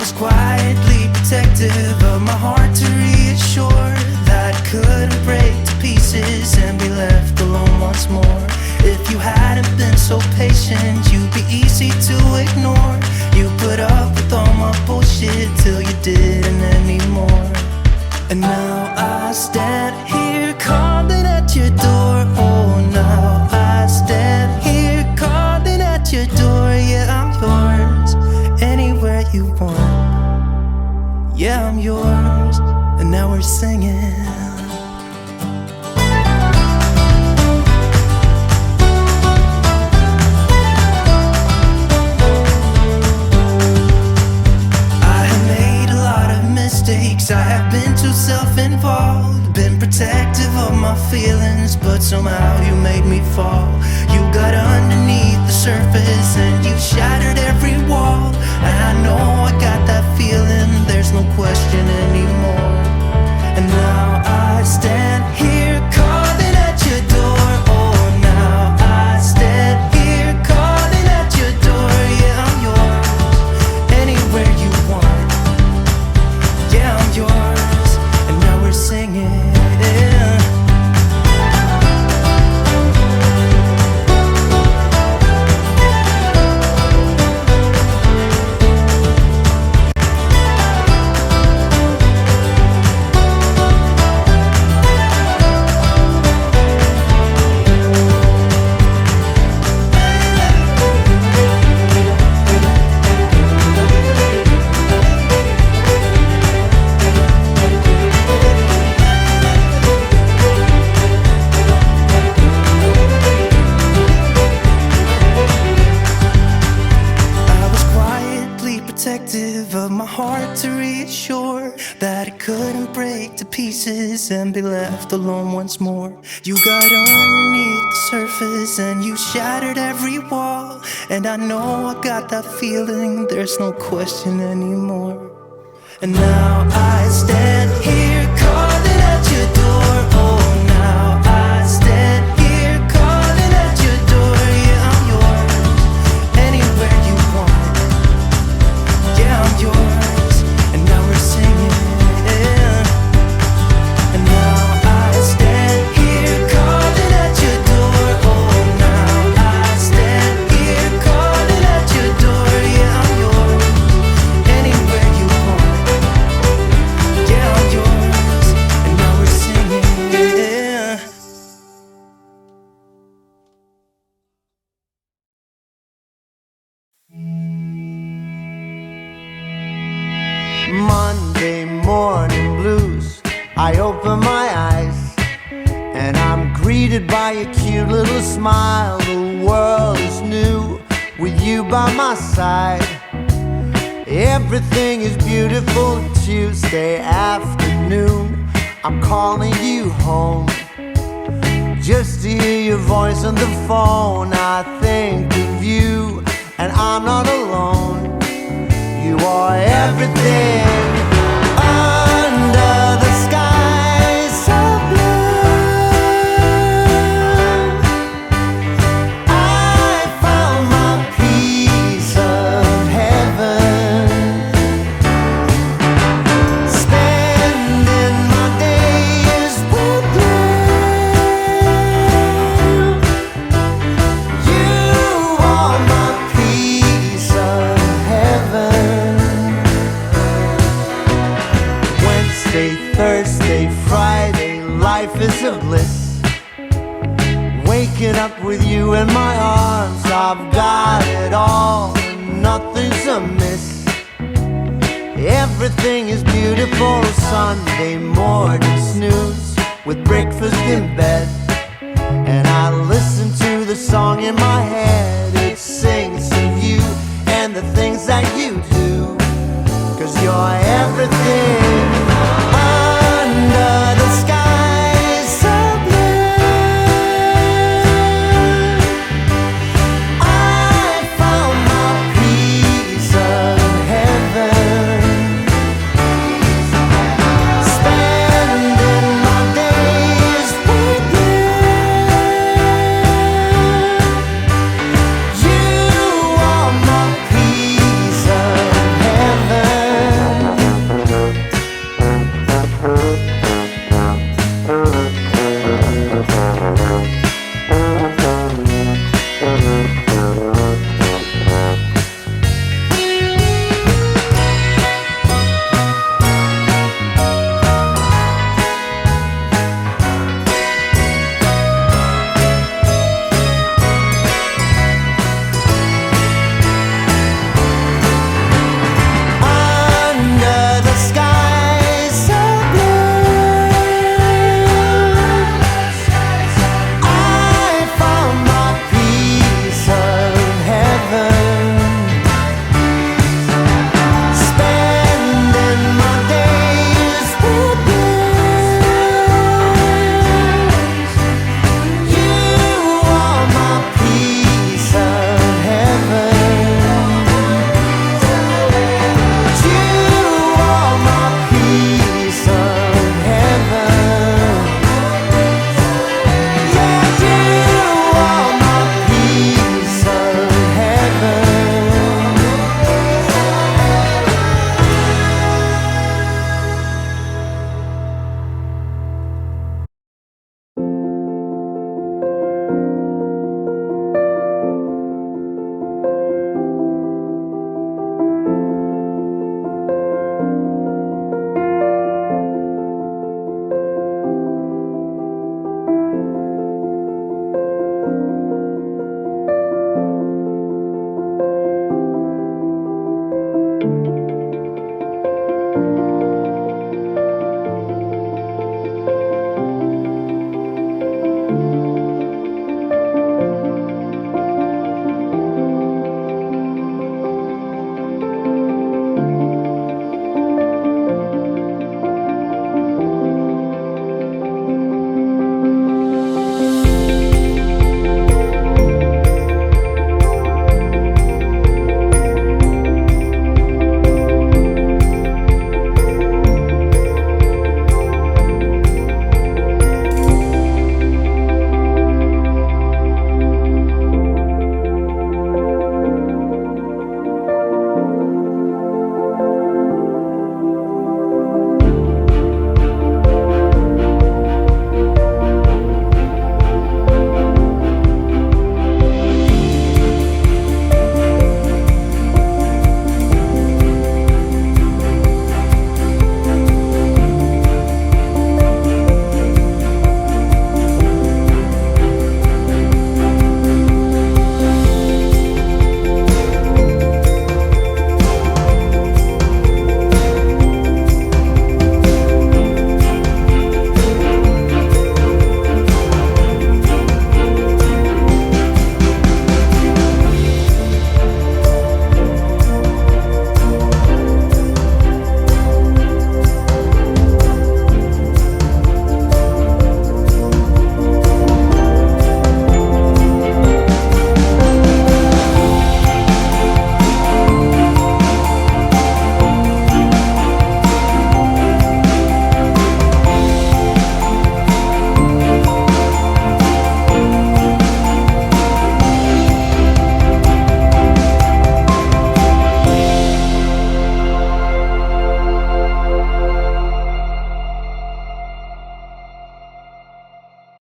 was quietly protective of my heart to reassure that it couldn't break to pieces and be left alone once more. If you hadn't been so patient, you'd be easy to ignore. You put up with all my bullshit till you didn't anymore. And now I stand here calling at your door. Oh, now I stand here calling at your door. Yeah, I'm yours, anywhere you want. Yeah, I'm yours, and now we're singing. I have been too self-involved, been protective of my feelings, but somehow you made me fall. You got underneath the surface and you shattered every wall. And I know I got that feeling, there's no question anymore. And now I stand here calling at your door. Oh, now I stand here calling at your door. Yeah, I'm yours, anywhere you want. Yeah, I'm yours, and now we're singing. Of my heart to reassure that it couldn't break to pieces and be left alone once more. You got underneath the surface and you shattered every wall. And I know I got that feeling, there's no question anymore. And now I stand here calling at your door. Oh, now I stand here calling at your door. Yeah, I'm yours, anywhere you want. Yeah, I'm yours, and now we're singing. And now I stand here calling at your door. Oh, now I stand here calling at your door. Yeah, I'm yours, anywhere you want. Yeah, I'm yours, and now we're singing. Monday morning blues, I open my eyes and I'm greeted by a cute little smile. The world is new with you by my side. Everything is beautiful. Tuesday afternoon, I'm calling you home just to hear your voice on the phone. I think of you and I'm not alone. You are everything under the sky so blue. I found my piece of heaven, spending my days with you. You are my piece of heaven. Thursday, Friday, life is a bliss. Waking up with you in my arms, I've got it all and nothing's amiss. Everything is beautiful. Sunday morning snooze with breakfast in bed, and I listen to the song in my head.